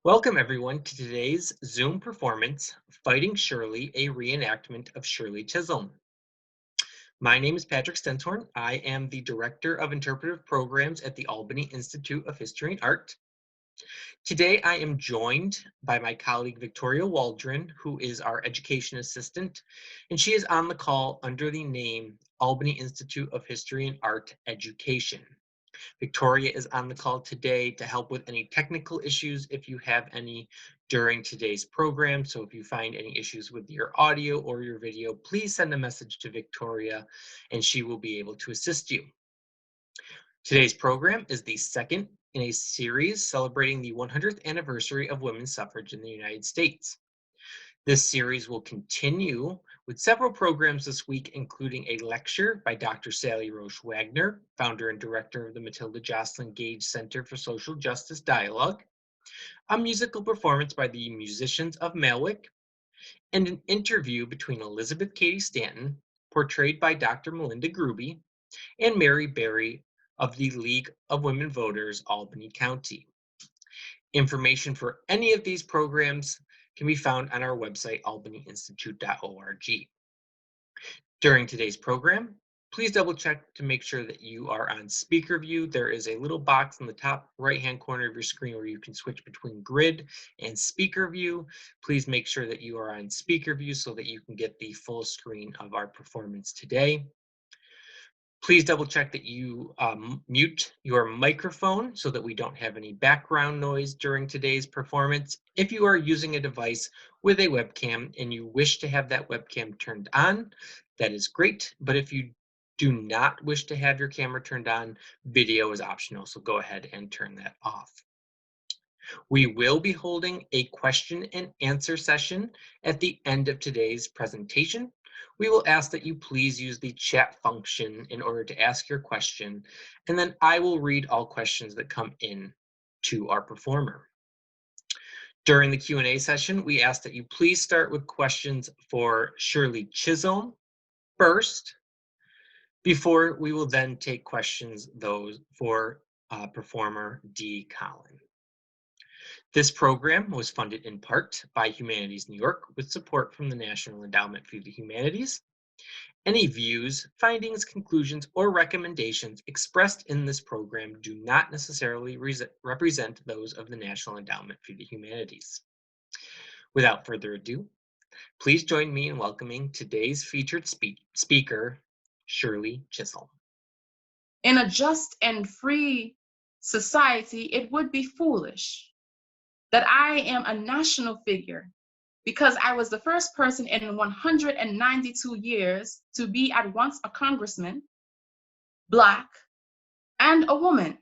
Welcome everyone to today's Zoom performance, Fighting Shirley, a reenactment of Shirley Chisholm. My name is Patrick Stenshorn. I am the Director of Interpretive Programs at the Albany Institute of History and Art. Today I am joined by my colleague Victoria Waldron, who is our Education Assistant, and she is on the call under the name Albany Institute of History and Art Education. Victoria is on the call today to help with any technical issues if you have any during today's program. So if you find any issues with your audio or your video, please send a message to Victoria and she will be able to assist you. Today's program is the second in a series celebrating the 100th anniversary of women's suffrage in the United States. This series will continue with several programs this week, including a lecture by Dr. Sally Roche Wagner, founder and director of the Matilda Joslyn Gage Center for Social Justice Dialogue, a musical performance by the musicians of Malwick, and an interview between Elizabeth Cady Stanton, portrayed by Dr. Melinda Gruby, and Mary Berry of the League of Women Voters, Albany County. Information for any of these programs can be found on our website, albanyinstitute.org. During today's program, please double check to make sure that you are on speaker view. There is a little box in the top right-hand corner of your screen where you can switch between grid and speaker view. Please make sure that you are on speaker view so that you can get the full screen of our performance today. Please double check that you mute your microphone so that we don't have any background noise during today's performance. If you are using a device with a webcam and you wish to have that webcam turned on, that is great. But if you do not wish to have your camera turned on, video is optional, so go ahead and turn that off. We will be holding a question and answer session at the end of today's presentation. We will ask that you please use the chat function in order to ask your question, and then I will read all questions that come in to our performer. During the Q&A session, we ask that you please start with questions for Shirley Chisholm first, before we will then take questions those for performer D. Collin. This program was funded in part by Humanities New York with support from the National Endowment for the Humanities. Any views, findings, conclusions, or recommendations expressed in this program do not necessarily represent those of the National Endowment for the Humanities. Without further ado, please join me in welcoming today's featured speaker, Shirley Chisholm. In a just and free society, it would be foolish that I am a national figure because I was the first person in 192 years to be at once a congressman, Black, and a woman.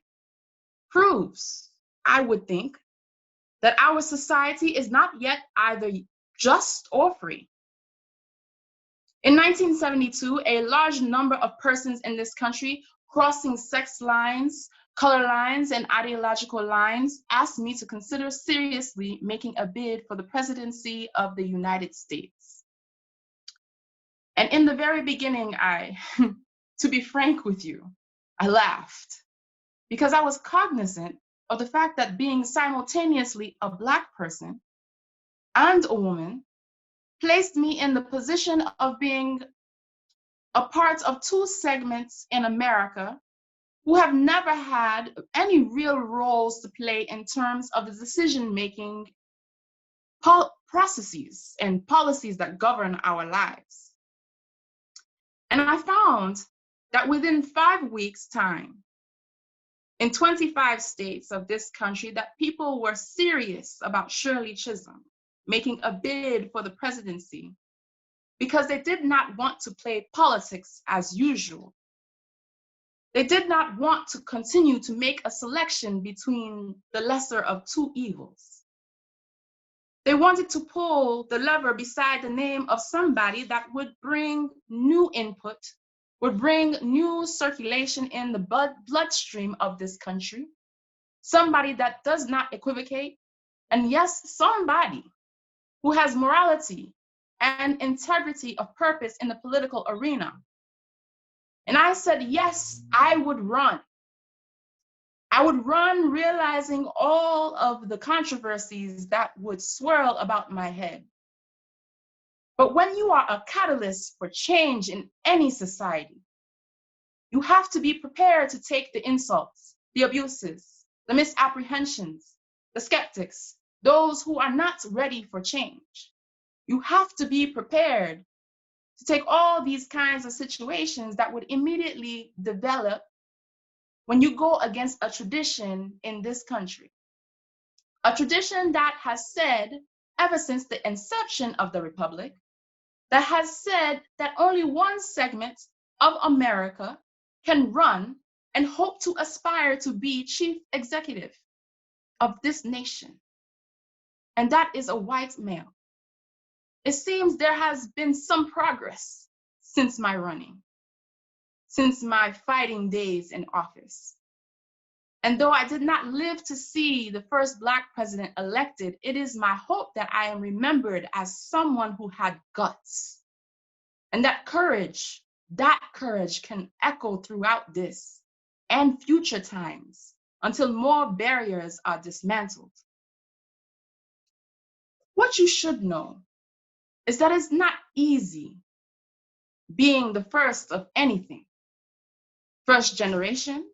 Proves, I would think, that our society is not yet either just or free. In 1972, a large number of persons in this country crossing sex lines, color lines, and ideological lines asked me to consider seriously making a bid for the presidency of the United States. And in the very beginning, to be frank with you, I laughed because I was cognizant of the fact that being simultaneously a Black person and a woman placed me in the position of being a part of two segments in America who have never had any real roles to play in terms of the decision-making processes and policies that govern our lives. And I found that within 5 weeks' time, in 25 states of this country, that people were serious about Shirley Chisholm making a bid for the presidency because they did not want to play politics as usual. They did not want to continue to make a selection between the lesser of two evils. They wanted to pull the lever beside the name of somebody that would bring new input, would bring new circulation in the bloodstream of this country, somebody that does not equivocate, and yes, somebody who has morality and integrity of purpose in the political arena. And I said, yes, I would run. I would run realizing all of the controversies that would swirl about my head. But when you are a catalyst for change in any society, you have to be prepared to take the insults, the abuses, the misapprehensions, the skeptics, those who are not ready for change. You have to be prepared to take all these kinds of situations that would immediately develop when you go against a tradition in this country. A tradition that has said, ever since the inception of the Republic, that has said that only one segment of America can run and hope to aspire to be chief executive of this nation, and that is a white male. It seems there has been some progress since my running, since my fighting days in office. And though I did not live to see the first Black president elected, it is my hope that I am remembered as someone who had guts. And that courage can echo throughout this and future times until more barriers are dismantled. What you should know is that it's not easy being the first of anything. First generation,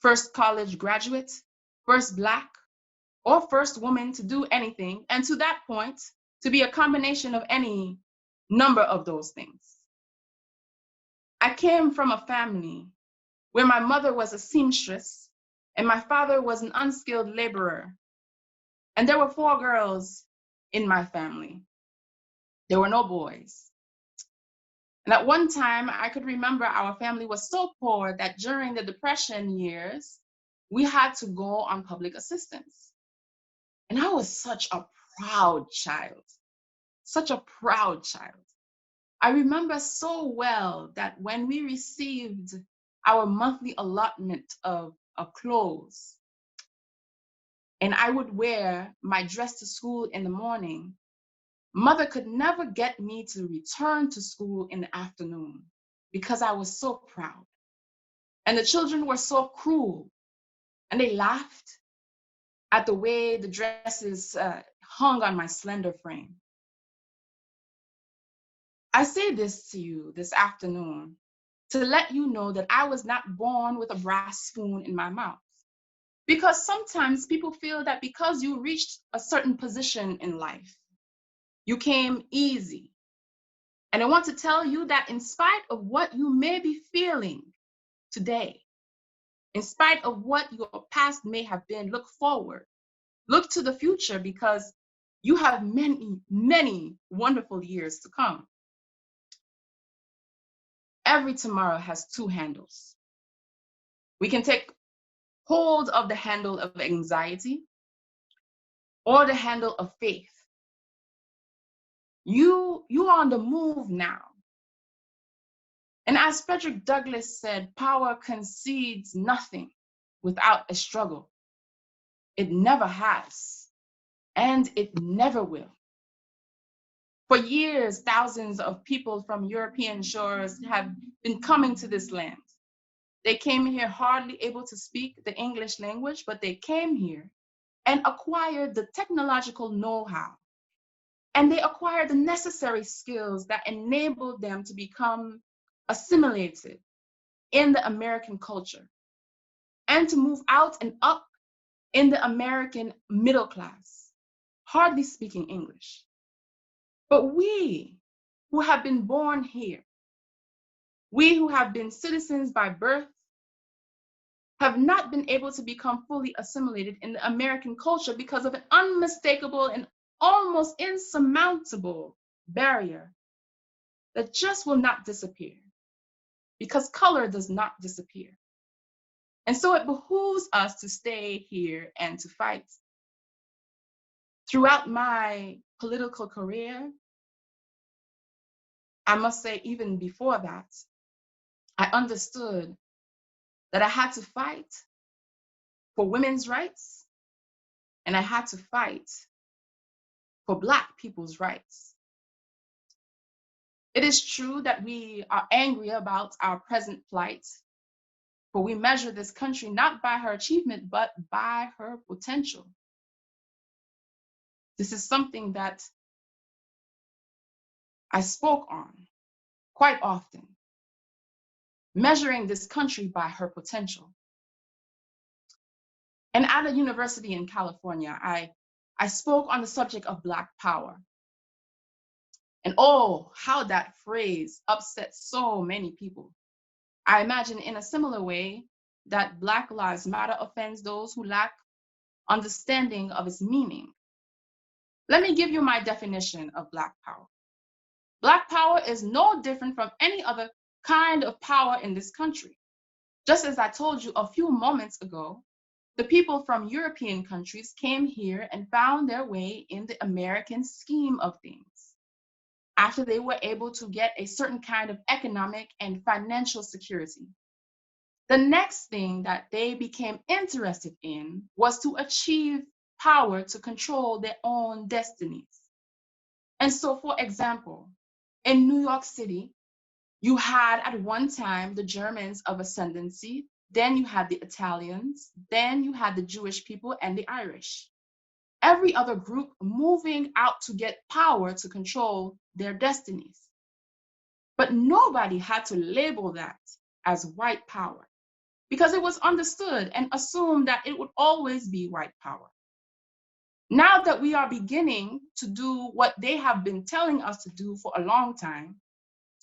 first college graduate, first Black, or first woman to do anything, and to that point, to be a combination of any number of those things. I came from a family where my mother was a seamstress and my father was an unskilled laborer. And there were 4 girls in my family. There were no boys. And at one time, I could remember our family was so poor that during the Depression years, we had to go on public assistance. And I was such a proud child, such a proud child. I remember so well that when we received our monthly allotment of clothes, and I would wear my dress to school in the morning, Mother could never get me to return to school in the afternoon because I was so proud. And the children were so cruel, and they laughed at the way the dresses hung on my slender frame. I say this to you this afternoon to let you know that I was not born with a brass spoon in my mouth. Because sometimes people feel that because you reached a certain position in life, you came easy. And I want to tell you that in spite of what you may be feeling today, in spite of what your past may have been, look forward. Look to the future because you have many, many wonderful years to come. Every tomorrow has 2 handles. We can take hold of the handle of anxiety or the handle of faith. You are on the move now. And as Frederick Douglass said, power concedes nothing without a struggle. It never has, and it never will. For years, thousands of people from European shores have been coming to this land. They came here hardly able to speak the English language, but they came here and acquired the technological know-how. And they acquired the necessary skills that enabled them to become assimilated in the American culture and to move out and up in the American middle class, hardly speaking English. But we who have been born here, we who have been citizens by birth, have not been able to become fully assimilated in the American culture because of an unmistakable and almost insurmountable barrier that just will not disappear, because color does not disappear. And so it behooves us to stay here and to fight. Throughout my political career, I must say even before that, I understood that I had to fight for women's rights, and I had to fight for Black people's rights. It is true that we are angry about our present plight, For we measure this country not by her achievement, but by her potential. This is something that I spoke on quite often, measuring this country by her potential. And at a university in California, I spoke on the subject of Black power. And oh, how that phrase upset so many people. I imagine in a similar way that Black Lives Matter offends those who lack understanding of its meaning. Let me give you my definition of Black power. Black power is no different from any other kind of power in this country. Just as I told you a few moments ago, the people from European countries came here and found their way in the American scheme of things after they were able to get a certain kind of economic and financial security. The next thing that they became interested in was to achieve power to control their own destinies. And so, for example, in New York City, you had at one time the Germans of ascendancy, then you had the Italians, then you had the Jewish people and the Irish. Every other group moving out to get power to control their destinies. But nobody had to label that as white power because it was understood and assumed that it would always be white power. Now that we are beginning to do what they have been telling us to do for a long time,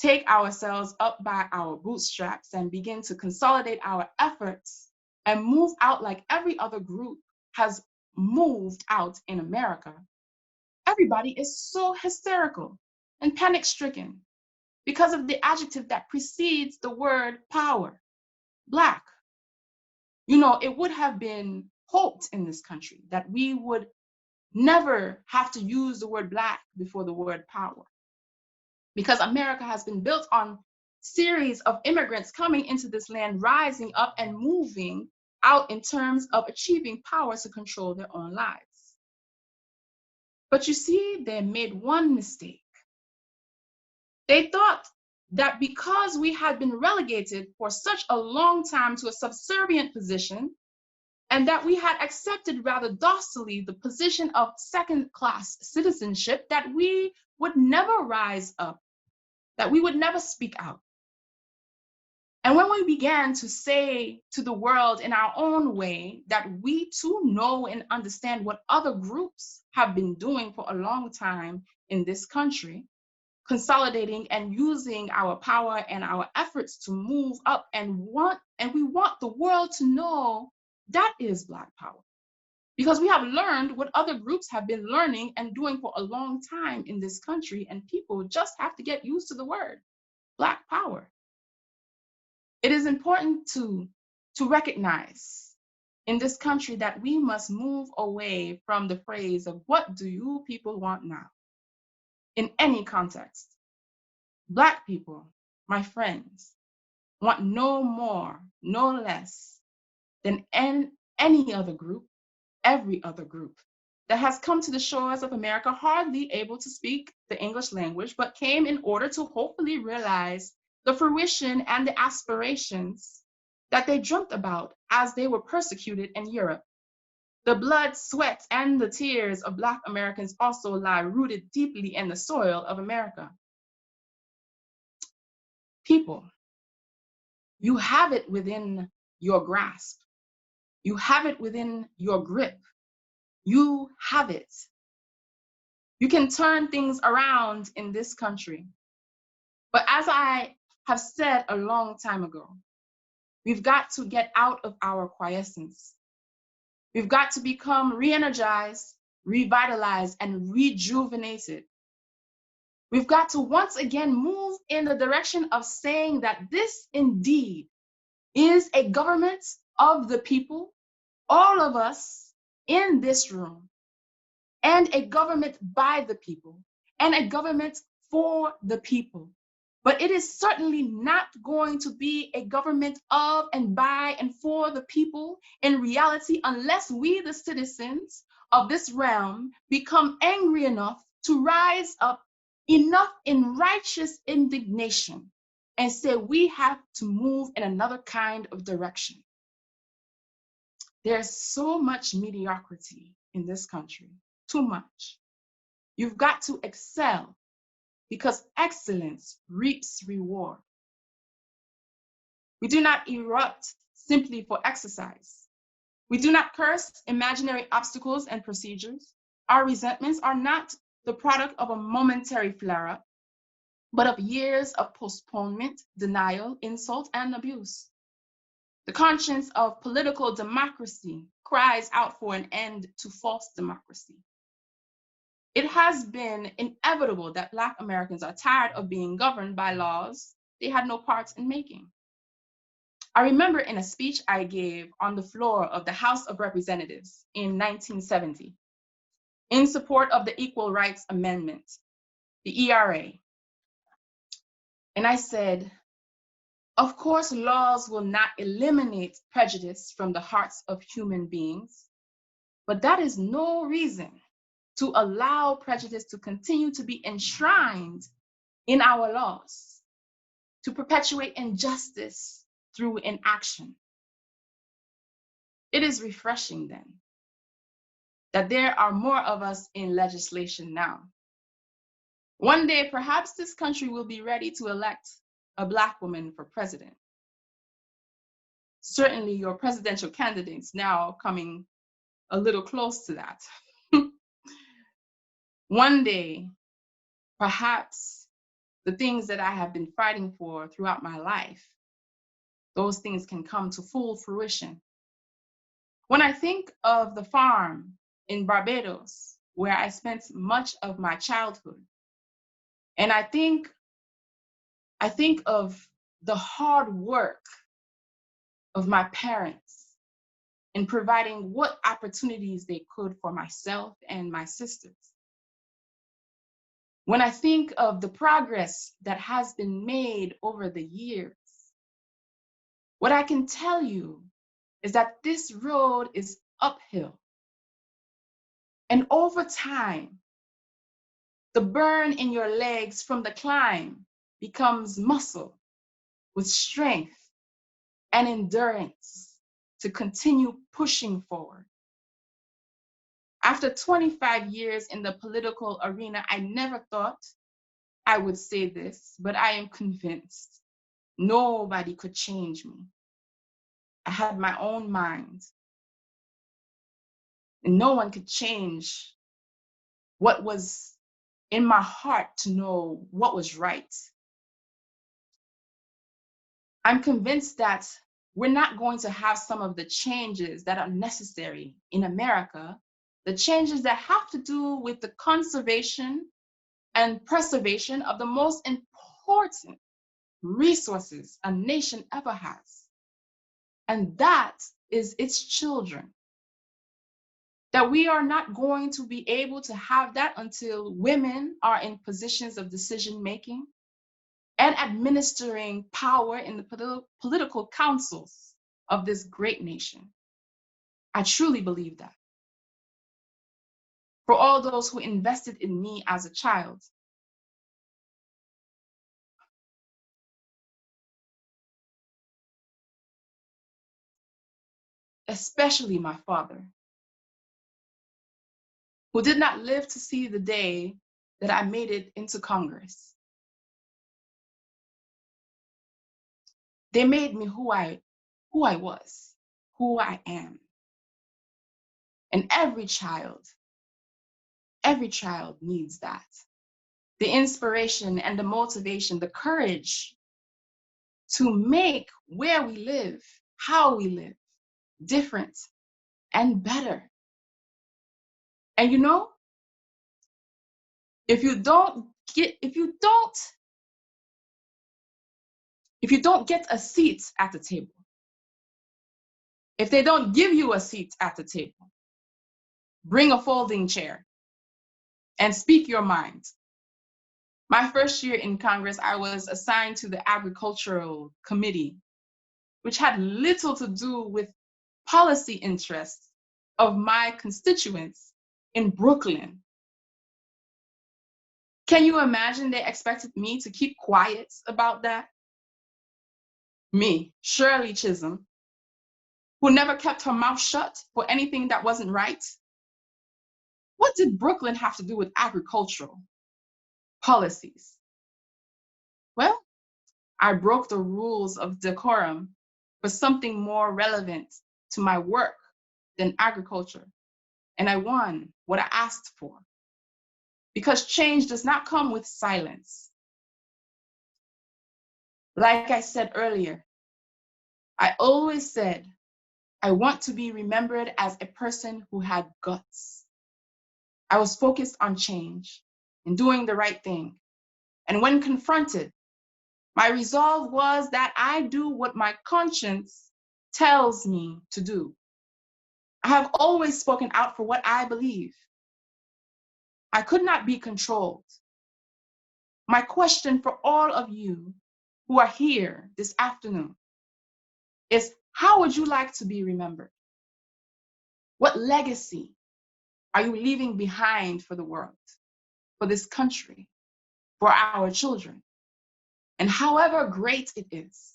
take ourselves up by our bootstraps and begin to consolidate our efforts and move out like every other group has moved out in America, everybody is so hysterical and panic-stricken because of the adjective that precedes the word power, Black. You know, it would have been hoped in this country that we would never have to use the word Black before the word power, because America has been built on series of immigrants coming into this land, rising up and moving out in terms of achieving power to control their own lives. But you see, they made one mistake. They thought that because we had been relegated for such a long time to a subservient position, and that we had accepted rather docilely the position of second-class citizenship, that we would never rise up, that we would never speak out. And when we began to say to the world in our own way that we too know and understand what other groups have been doing for a long time in this country, consolidating and using our power and our efforts to move up and we want the world to know that is Black power. Because we have learned what other groups have been learning and doing for a long time in this country, and people just have to get used to the word Black power. It is important to recognize in this country that we must move away from the phrase of what do you people want now? In any context, Black people, my friends, want no more, no less than any other group, every other group that has come to the shores of America hardly able to speak the English language, but came in order to hopefully realize the fruition and the aspirations that they dreamt about as they were persecuted in Europe. The blood, sweat, and the tears of Black Americans also lie rooted deeply in the soil of America. People, you have it within your grasp. You have it within your grip. You have it. You can turn things around in this country. But as I have said a long time ago, we've got to get out of our quiescence. We've got to become re-energized, revitalized, and rejuvenated. We've got to once again move in the direction of saying that this indeed is a government of the people, all of us in this room, and a government by the people, and a government for the people. But it is certainly not going to be a government of and by and for the people in reality unless we, the citizens of this realm, become angry enough to rise up enough in righteous indignation and say we have to move in another kind of direction. There's so much mediocrity in this country, too much. You've got to excel because excellence reaps reward. We do not erupt simply for exercise. We do not curse imaginary obstacles and procedures. Our resentments are not the product of a momentary flare-up, but of years of postponement, denial, insult, and abuse. The conscience of political democracy cries out for an end to false democracy. It has been inevitable that Black Americans are tired of being governed by laws they had no part in making. I remember in a speech I gave on the floor of the House of Representatives in 1970 in support of the Equal Rights Amendment, the ERA. And I said, of course, laws will not eliminate prejudice from the hearts of human beings, but that is no reason to allow prejudice to continue to be enshrined in our laws, to perpetuate injustice through inaction. It is refreshing then that there are more of us in legislation now. One day, perhaps this country will be ready to elect a Black woman for president. Certainly your presidential candidates now coming a little close to that. One day, perhaps the things that I have been fighting for throughout my life, those things can come to full fruition. When I think of the farm in Barbados, where I spent much of my childhood, and I think of the hard work of my parents in providing what opportunities they could for myself and my sisters. When I think of the progress that has been made over the years, what I can tell you is that this road is uphill. And over time, the burn in your legs from the climb becomes muscle with strength and endurance to continue pushing forward. After 25 years in the political arena, I never thought I would say this, but I am convinced nobody could change me. I had my own mind, and no one could change what was in my heart to know what was right. I'm convinced that we're not going to have some of the changes that are necessary in America, the changes that have to do with the conservation and preservation of the most important resources a nation ever has. And that is its children. That we are not going to be able to have that until women are in positions of decision making and administering power in the political councils of this great nation. I truly believe that. For all those who invested in me as a child, especially my father, who did not live to see the day that I made it into Congress. They made me who I was, who I am. And every child needs that. The inspiration and the motivation, the courage to make where we live, how we live, different and better. And you know, if you don't get a seat at the table, if they don't give you a seat at the table, bring a folding chair and speak your mind. My first year in Congress, I was assigned to the Agricultural Committee, which had little to do with policy interests of my constituents in Brooklyn. Can you imagine they expected me to keep quiet about that? Me, Shirley Chisholm, who never kept her mouth shut for anything that wasn't right. What did Brooklyn have to do with agricultural policies? Well, I broke the rules of decorum for something more relevant to my work than agriculture, and I won what I asked for. Because change does not come with silence. Like I said earlier, I always said I want to be remembered as a person who had guts. I was focused on change and doing the right thing. And when confronted, my resolve was that I do what my conscience tells me to do. I have always spoken out for what I believe. I could not be controlled. My question for all of you who are here this afternoon is, how would you like to be remembered? What legacy are you leaving behind for the world, for this country, for our children? And however great it is,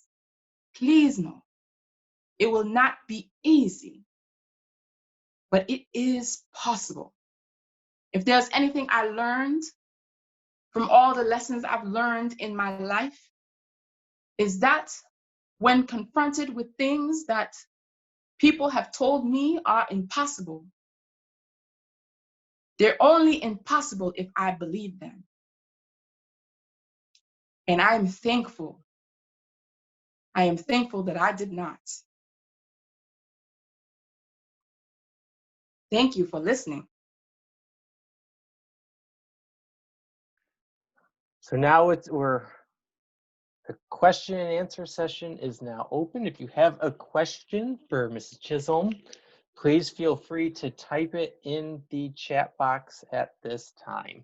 please know it will not be easy, but it is possible. If there's anything I learned from all the lessons I've learned in my life, is that when confronted with things that people have told me are impossible, they're only impossible if I believe them. And I am thankful. I am thankful that I did not. Thank you for listening. So now the question and answer session is now open. If you have a question for Mrs. Chisholm, please feel free to type it in the chat box at this time.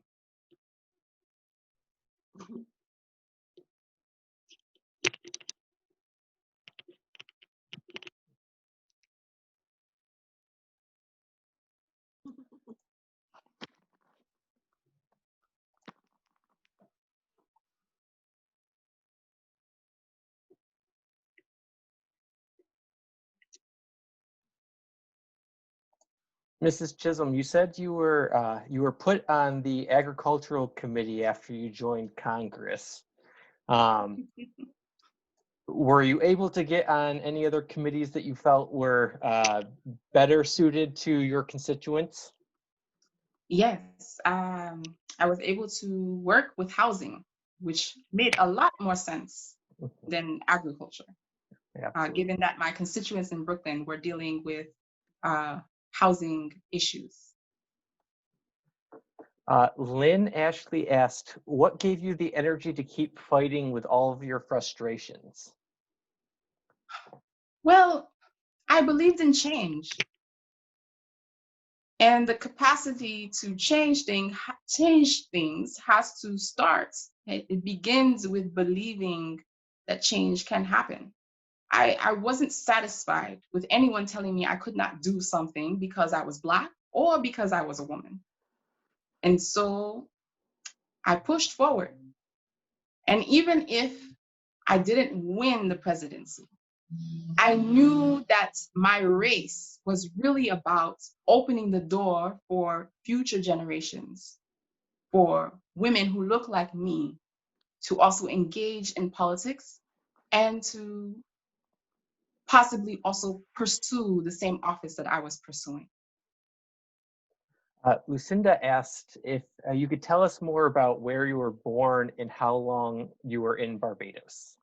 Mrs. Chisholm, you said you were put on the agricultural committee after you joined Congress. Were you able to get on any other committees that you felt were better suited to your constituents? Yes, I was able to work with housing, which made a lot more sense than agriculture, Absolutely. given that my constituents in Brooklyn were dealing with housing issues. Lynn Ashley asked, what gave you the energy to keep fighting with all of your frustrations? Well, I believed in change. And the capacity to change things has to start. It begins with believing that change can happen. I wasn't satisfied with anyone telling me I could not do something because I was Black or because I was a woman. And so I pushed forward. And even if I didn't win the presidency, I knew that my race was really about opening the door for future generations, for women who look like me to also engage in politics and to possibly also pursue the same office that I was pursuing. Lucinda asked if you could tell us more about where you were born and how long you were in Barbados.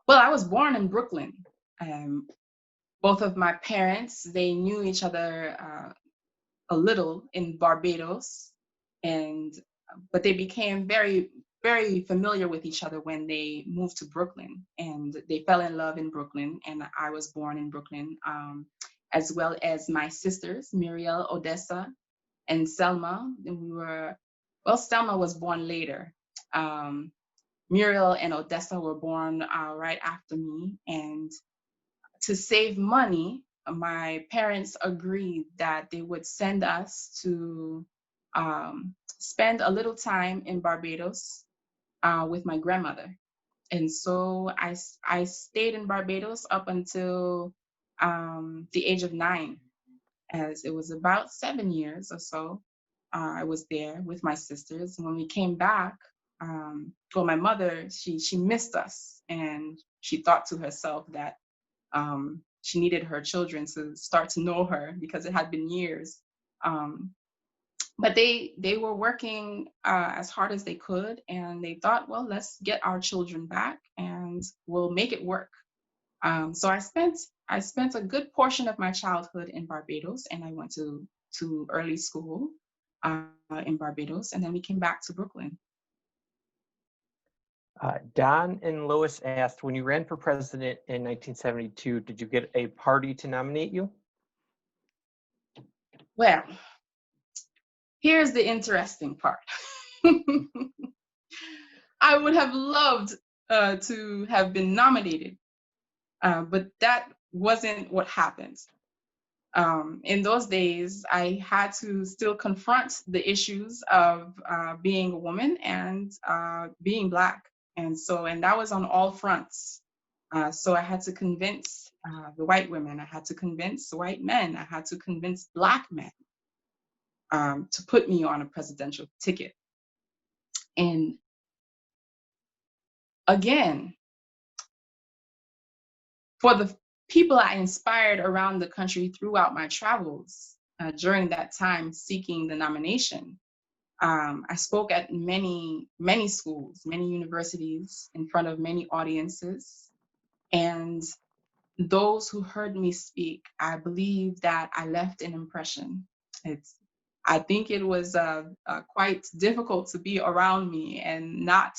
Well, I was born in Brooklyn. Both of my parents, they knew each other a little in Barbados, but they became very, very familiar with each other when they moved to Brooklyn, and they fell in love in Brooklyn, and I was born in Brooklyn, as well as my sisters, Muriel, Odessa, and Selma. Selma was born later. Muriel and Odessa were born right after me, and to save money, my parents agreed that they would send us to spend a little time in Barbados with my grandmother. And so I stayed in Barbados up until the age of 9, as it was about 7 years or so. I was there with my sisters. And when we came back, well, my mother, she missed us, and she thought to herself that she needed her children to start to know her because it had been years. Um, but they were working as hard as they could, and they thought, well, let's get our children back, and we'll make it work. So I spent a good portion of my childhood in Barbados, and I went to early school uh, in Barbados, and then we came back to Brooklyn. Don and Lois asked, when you ran for president in 1972, did you get a party to nominate you? Well, here's the interesting part. I would have loved to have been nominated, but that wasn't what happened. In those days, I had to still confront the issues of being a woman and being Black. And that was on all fronts. So I had to convince the white women, I had to convince the white men, I had to convince Black men to put me on a presidential ticket. And again, for the people I inspired around the country throughout my travels during that time seeking the nomination, I spoke at many schools, many universities, in front of many audiences. And those who heard me speak, I believe that I left an impression. I think it was quite difficult to be around me and not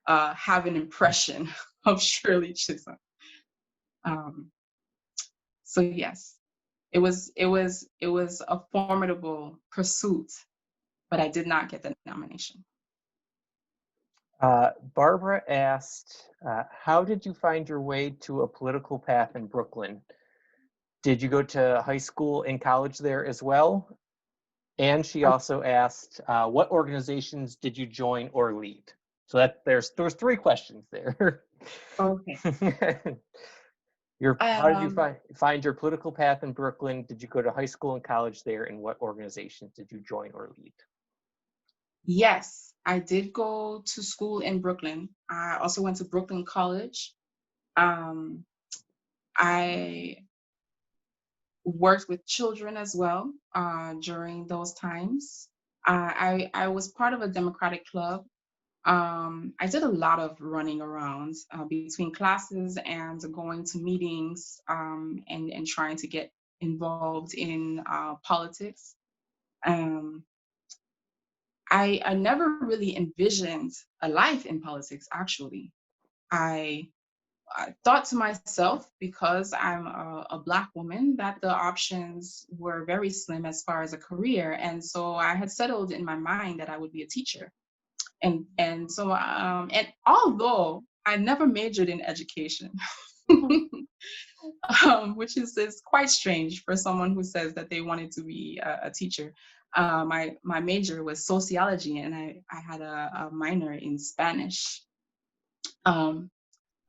have an impression of Shirley Chisholm. Um, so yes, it was a formidable pursuit, but I did not get the nomination. Barbara asked, how did you find your way to a political path in Brooklyn? Did you go to high school and college there as well? And she also asked, what organizations did you join or lead? So that there's 3 questions there. Okay. How did you Um, find your political path in Brooklyn? Did you go to high school and college there? And what organizations did you join or lead? yes, I did go to school in Brooklyn. I also went to Brooklyn College. Um, I worked with children as well during those times. I was part of a Democratic club. I did a lot of running around between classes and going to meetings and trying to get involved in politics. Um, I never really envisioned a life in politics, actually. I, I thought to myself, because I'm a Black woman, that the options were very slim as far as a career. And so I had settled in my mind that I would be a teacher. And although I never majored in education, which is quite strange for someone who says that they wanted to be a teacher. My major was sociology, and I had a minor in Spanish. Um,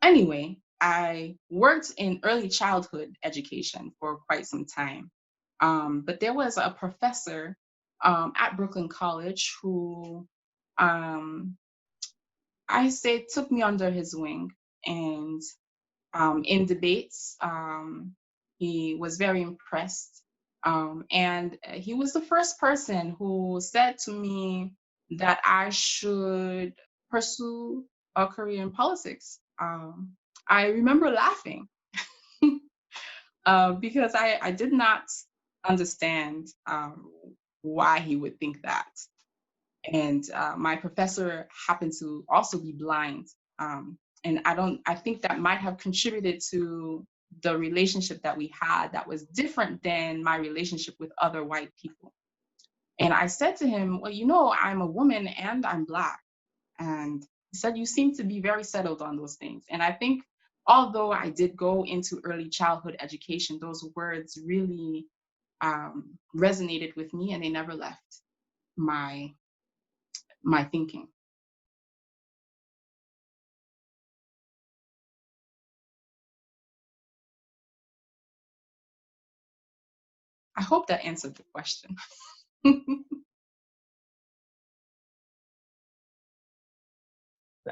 anyway, I worked in early childhood education for quite some time. But there was a professor at Brooklyn College who um, I say took me under his wing, and in debates. He was very impressed. And he was the first person who said to me that I should pursue a career in politics. I remember laughing because I did not understand why he would think that. And my professor happened to also be blind. And I think that might have contributed to the relationship that we had that was different than my relationship with other white people. And I said to him, well, I'm a woman and I'm Black. And he said, you seem to be very settled on those things. And I think although I did go into early childhood education, those words really resonated with me, and they never left my thinking. I hope that answered the question.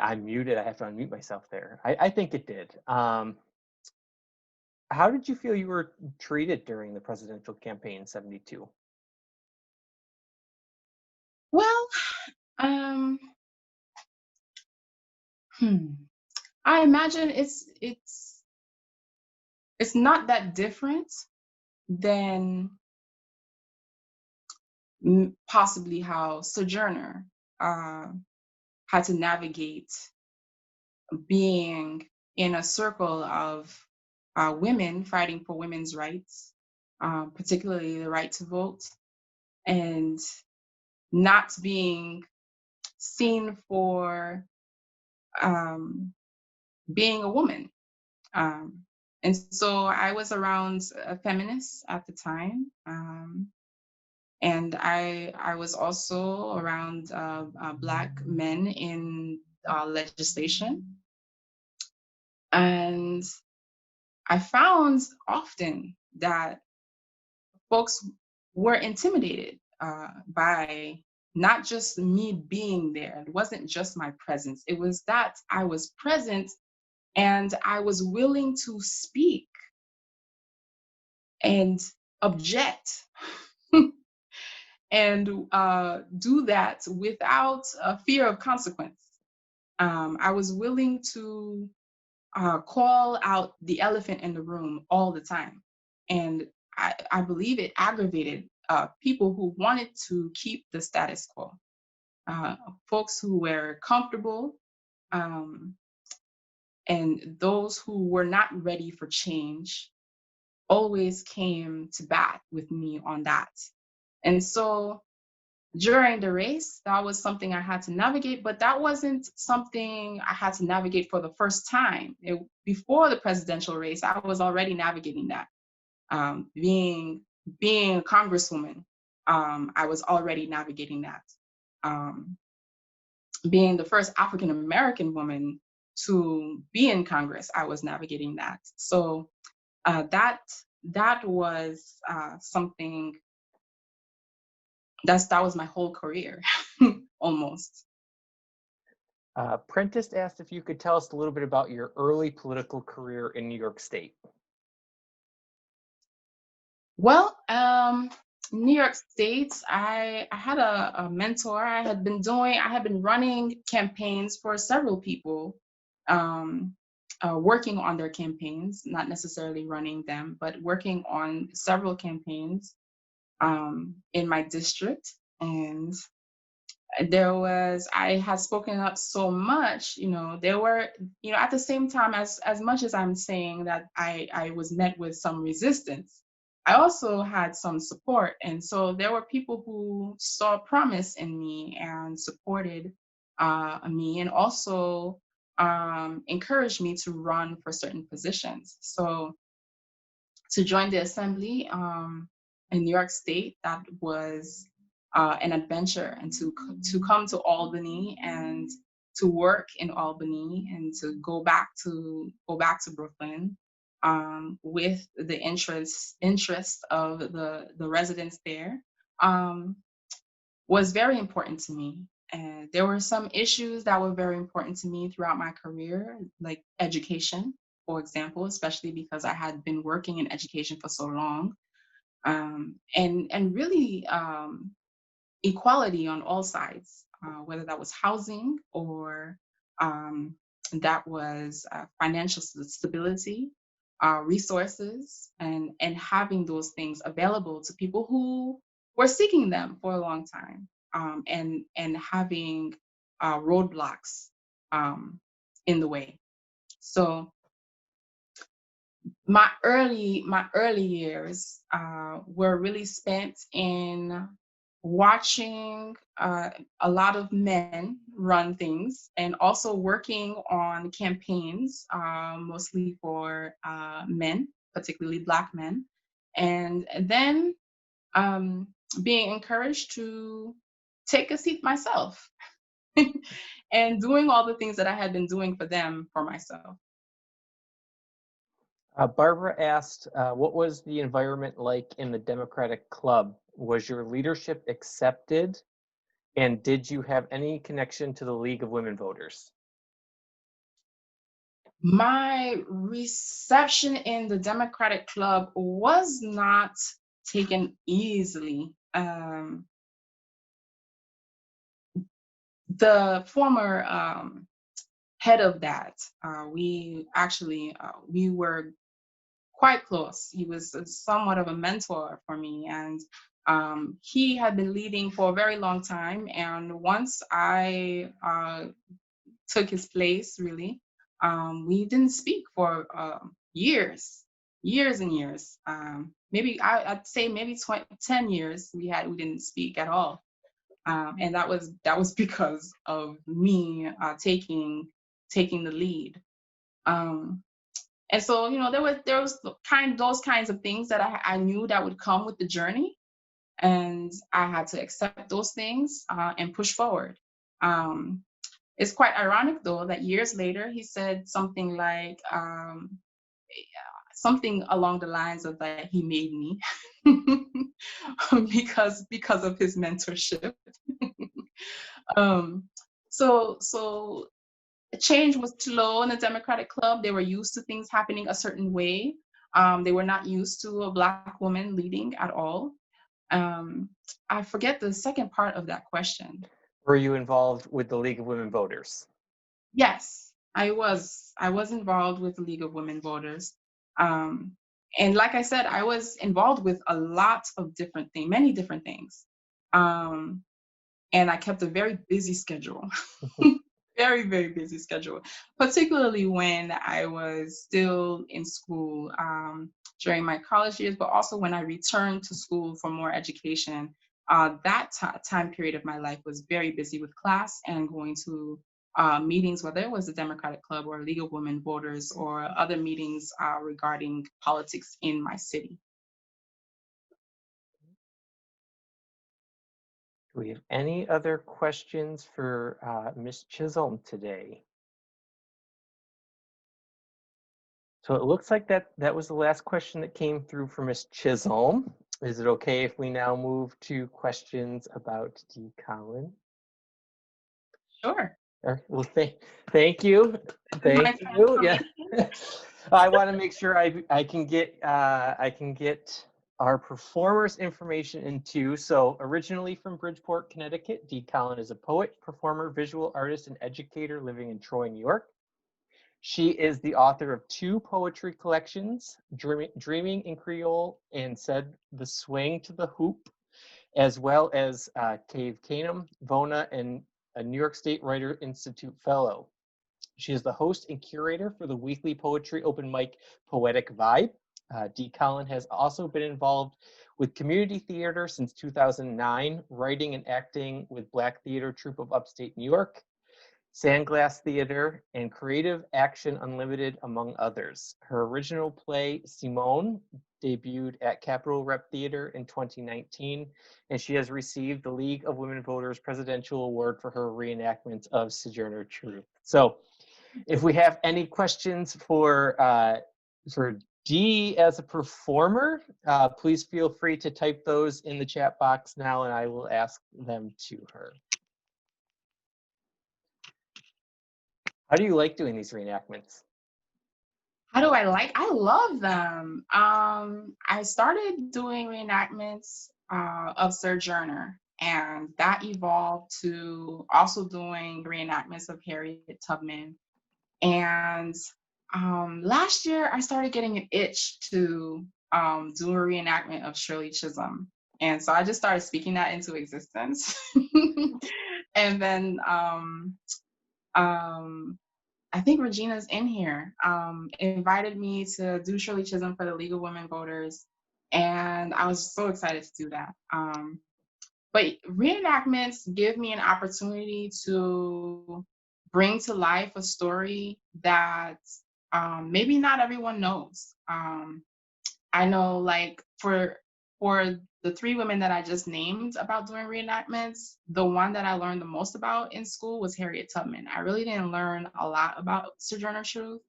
I'm muted. I have to unmute myself there. I think it did. How did you feel you were treated during the presidential campaign in 72? Well, um, hmm, I imagine it's not that different than possibly how Sojourner uh, had to navigate being in a circle of women fighting for women's rights, particularly the right to vote, and not being seen for um, being a woman. Um, and so I was around feminists at the time. And I was also around Black men in legislation. And I found often that folks were intimidated by not just me being there. It wasn't just my presence, it was that I was present and I was willing to speak and object and do that without a fear of consequence. I was willing to call out the elephant in the room all the time. And I believe it aggravated people who wanted to keep the status quo, uh, folks who were comfortable, um, and those who were not ready for change always came to bat with me on that. And so during the race, that was something I had to navigate, but that wasn't something I had to navigate for the first time. Before the presidential race, I was already navigating that. Being a congresswoman, I was already navigating that. Um, Being the first African American woman to be in Congress, I was navigating that. So that was something that was my whole career, almost. Prentice asked if you could tell us a little bit about your early political career in New York State. Well, New York State, I had a mentor. I had been running campaigns for several people, um, working on their campaigns, not necessarily running them, but working on several campaigns in my district. And I had spoken up so much, there were, at the same time, as much as I'm saying that I was met with some resistance, I also had some support. And so there were people who saw promise in me and supported me, and also encouraged me to run for certain positions. So to join the assembly in New York State, that was an adventure, and to come to Albany and to work in Albany and to go back to Brooklyn with the interest of the residents there was very important to me. And there were some issues that were very important to me throughout my career, like education, for example, especially because I had been working in education for so long, and really equality on all sides, whether that was housing or um, that was financial stability, resources, and having those things available to people who were seeking them for a long time, and having roadblocks in the way. So my early years were really spent in watching a lot of men run things, and also working on campaigns, mostly for men, particularly Black men, and then um, being encouraged to take a seat myself, and doing all the things that I had been doing for them for myself. Barbara asked, what was the environment like in the Democratic Club? Was your leadership accepted? And did you have any connection to the League of Women Voters? My reception in the Democratic Club was not taken easily. The former head of that, we were quite close. He was somewhat of a mentor for me, and he had been leading for a very long time. And once I took his place, really, we didn't speak for years, years and years. I'd say maybe 10 years we didn't speak at all. And that was because of me taking the lead. Um, and so, there was those kinds of things that I knew that would come with the journey, and I had to accept those things and push forward. Um, it's quite ironic though that years later he said something like something along the lines of that he made me because of his mentorship. um, so change was slow in the Democratic Club. They were used to things happening a certain way. They were not used to a Black woman leading at all. Um, I forget the second part of that question. Were you involved with the League of Women Voters? Yes, I was. I was involved with the League of Women Voters. Um, and like I said, I was involved with a lot of different things, many different things. Um, and I kept a very busy schedule. Very, very busy schedule, particularly when I was still in school during my college years, but also when I returned to school for more education. That time period of my life was very busy with class and going to meetings, whether it was the Democratic Club or League of Women Voters or other meetings regarding politics in my city. Do we have any other questions for Ms. Chisholm today? So it looks like that was the last question that came through for Ms. Chisholm. Is it okay if we now move to questions about D. Collin? Sure. Well, thank you. My Thank you. Yeah. transformation. I want to make sure I can get our performers information in too. So originally from Bridgeport, Connecticut, Dee Collin is a poet, performer, visual artist, and educator living in Troy, New York. She is the author of 2 poetry collections, Dreaming in Creole and Said the Swing to the Hoop, as well as Cave Canem, Vona, and a New York State Writer Institute Fellow. She is the host and curator for the weekly poetry open mic Poetic Vibe. Dee Collin has also been involved with community theater since 2009, writing and acting with Black Theater Troupe of Upstate New York, Sandglass Theater, and Creative Action Unlimited, among others. Her original play, Simone, debuted at Capitol Rep Theater in 2019, and she has received the League of Women Voters Presidential Award for her reenactment of Sojourner Truth. So if we have any questions for Dee as a performer, please feel free to type those in the chat box now, and I will ask them to her. How do you like doing these reenactments? How do I like? I love them. I started doing reenactments of Sojourner, and that evolved to also doing reenactments of Harriet Tubman. And last year, I started getting an itch to do a reenactment of Shirley Chisholm. And so I just started speaking that into existence. And then I think Regina's in here, invited me to do Shirley Chisholm for the League of Women Voters. And I was so excited to do that. But reenactments give me an opportunity to bring to life a story that maybe not everyone knows. I know, like, for the 3 women that I just named about doing reenactments, the one that I learned the most about in school was Harriet Tubman. I really didn't learn a lot about Sojourner Truth.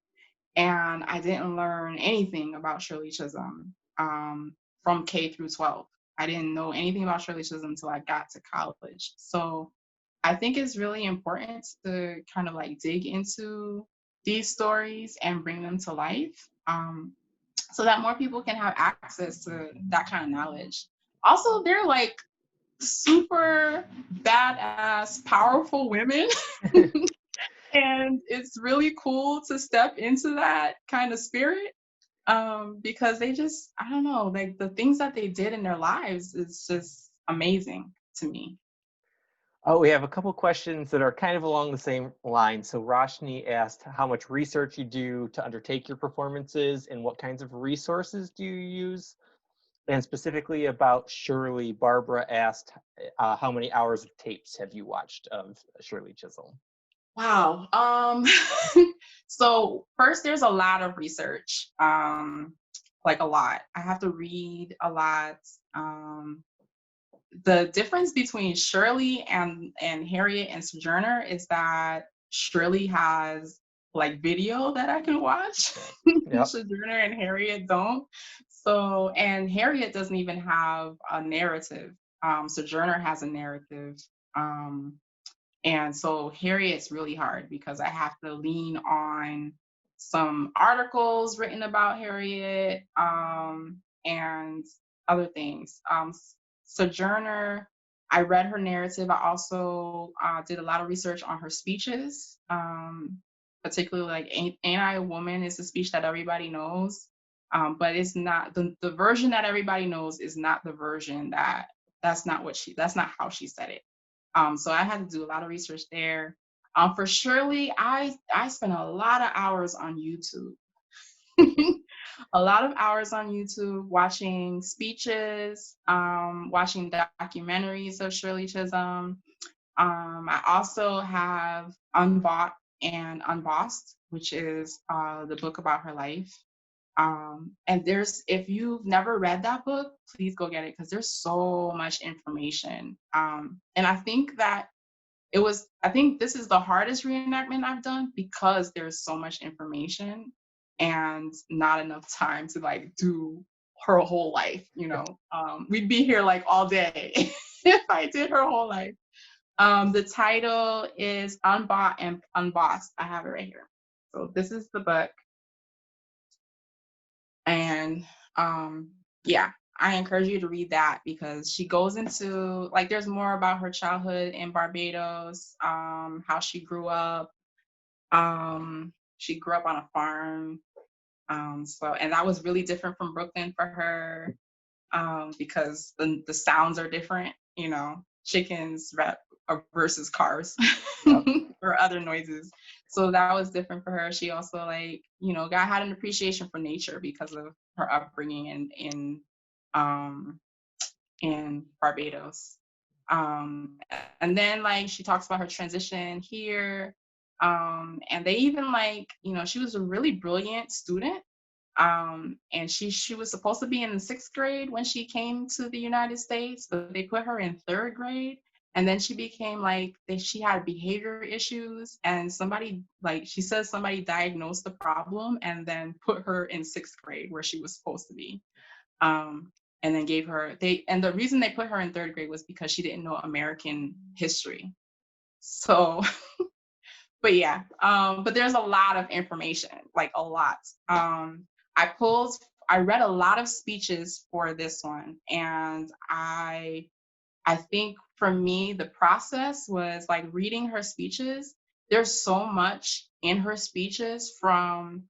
and I didn't learn anything about Shirley Chisholm from K through 12. I didn't know anything about Shirley Chisholm until I got to college. So I think it's really important to kind of like dig into these stories and bring them to life, so that more people can have access to that kind of knowledge. Also, they're like super badass, powerful women. And it's really cool to step into that kind of spirit, because they just, I don't know, like the things that they did in their lives is just amazing to me. Oh, we have a couple questions that are kind of along the same line. So Roshni asked how much research you do to undertake your performances and what kinds of resources do you use? And specifically about Shirley, Barbara asked how many hours of tapes have you watched of Shirley Chisholm? Wow. So first, there's a lot of research, like a lot. I have to read a lot. Um, the difference between Shirley and Harriet and Sojourner is that Shirley has like video that I can watch. Yep. Sojourner and Harriet don't. So, and Harriet doesn't even have a narrative. Sojourner has a narrative. Um, and so Harriet's really hard because I have to lean on some articles written about Harriet, and other things. Sojourner, I read her narrative. I also did a lot of research on her speeches, particularly like Ain't I a Woman is a speech that everybody knows. But it's not the version that everybody knows is not the version that's not how she said it. So I had to do a lot of research there. For Shirley, I spent a lot of hours on YouTube. A lot of hours on YouTube watching speeches, watching documentaries of Shirley Chisholm. I also have Unbought and Unbossed, which is the book about her life. And there's, if you've never read that book, please go get it because there's so much information. And I think this is the hardest reenactment I've done because there's so much information and not enough time to like do her whole life, you know. We'd be here like all day if I did her whole life. The title is Unbought and Unbossed. I have it right here. So this is the book. And yeah, I encourage you to read that because she goes into like there's more about her childhood in Barbados, how she grew up. She grew up on a farm. So and that was really different from Brooklyn for her, because the sounds are different, you know, chickens versus cars Yep. or other noises. So that was different for her. She also like, you know, got had an appreciation for nature because of her upbringing um in Barbados. Um and then like she talks about her transition here. And they even like, you know, she was a really brilliant student, and she was supposed to be in the 6th grade when she came to the United States, but they put her in 3rd grade. And then she became like she had behavior issues, and somebody like she says somebody diagnosed the problem and then put her in 6th grade where she was supposed to be. And then gave her and the reason they put her in 3rd grade was because she didn't know American history. So but yeah, but there's a lot of information, like a lot. I pulled, I read a lot of speeches for this one, and I think for me the process was like reading her speeches. There's so much in her speeches from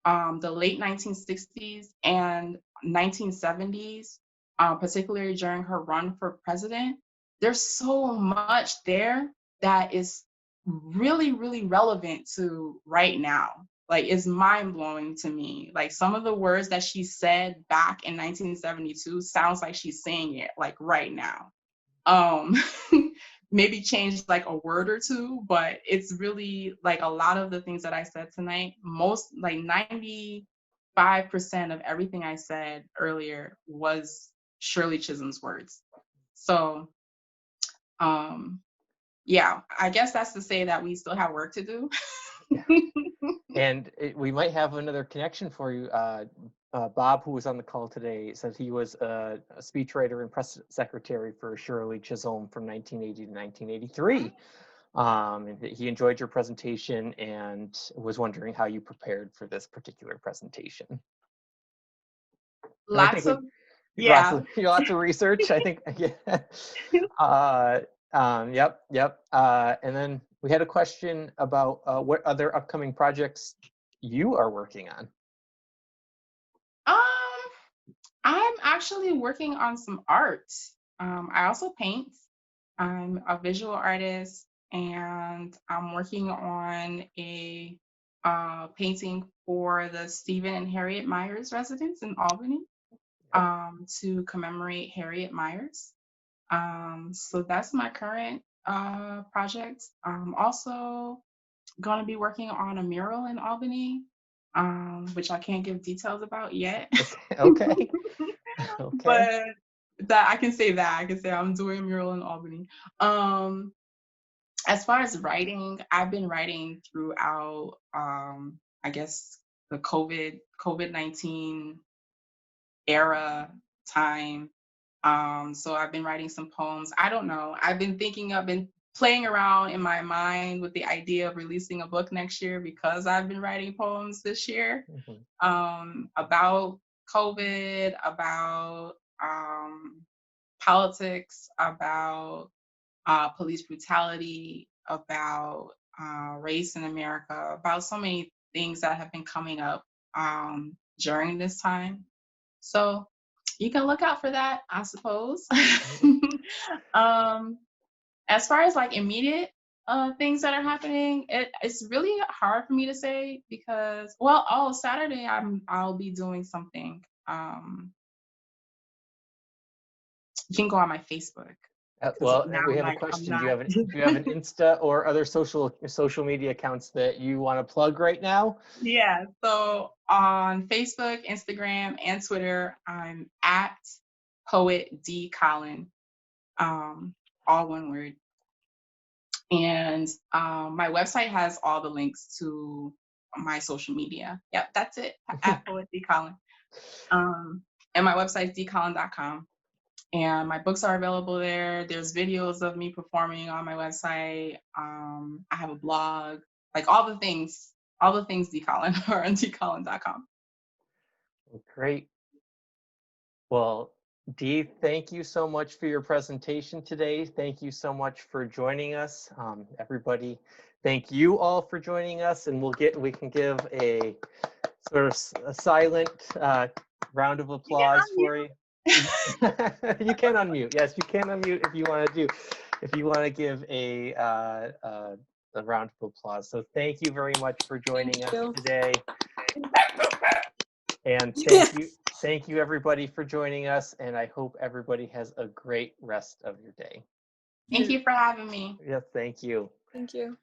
the late 1960s and 1970s, particularly during her run for president. There's so much there that is really, really relevant to right now. Like, it's mind blowing to me. Like, some of the words that she said back in 1972 sounds like she's saying it like right now. Um, maybe change like a word or two, but it's really like a lot of the things that I said tonight, most like 95% of everything I said earlier was Shirley Chisholm's words. So, yeah, I guess that's to say that we still have work to do. And we might have another connection for you. Bob, who was on the call today, said he was a speechwriter and press secretary for Shirley Chisholm from 1980 to 1983. And he enjoyed your presentation and was wondering how you prepared for this particular presentation. And I think Lots of, lots of research. I think, yeah. Yep. And then we had a question about what other upcoming projects you are working on. I'm actually working on some art. I also paint. I'm a visual artist, and I'm working on a painting for the Stephen and Harriet Myers residence in Albany, to commemorate Harriet Myers. So that's my current project. I'm also going to be working on a mural in Albany, which I can't give details about yet. Okay. Okay. But that I can say that. I can say I'm doing a mural in Albany. As far as writing, I've been writing throughout I guess the COVID-19 era time. So I've been writing some poems. I don't know. I've been playing around in my mind with the idea of releasing a book next year because I've been writing poems this year, about COVID, about politics, about police brutality, about race in America, about so many things that have been coming up during this time. So you can look out for that, I suppose. As far as like immediate things that are happening, it's really hard for me to say because, well, Saturday I'll be doing something. You can go on my Facebook. Well, Now we I'm have a like, I'm question. not. Do you have an Insta or other social media accounts that you want to plug right now? Yeah. So on Facebook, Instagram, and Twitter, I'm at Poet D Collin, all one word. And my website has all the links to my social media. Yep, that's it. At Poet D Collin. And my website is dcollin.com. And my books are available there. There's videos of me performing on my website. I have a blog, like all the things D Collin or on dcollin.com. Great. Well, Dee, thank you so much for your presentation today. Thank you so much for joining us. Everybody, thank you all for joining us, and we can give a sort of a silent round of applause for you. You can unmute. Yes, you can unmute if you want to give a round of applause. So thank you very much for joining us today. And thank you everybody for joining us, and I hope everybody has a great rest of your day. Thank you for having me. Yes, thank you. Thank you.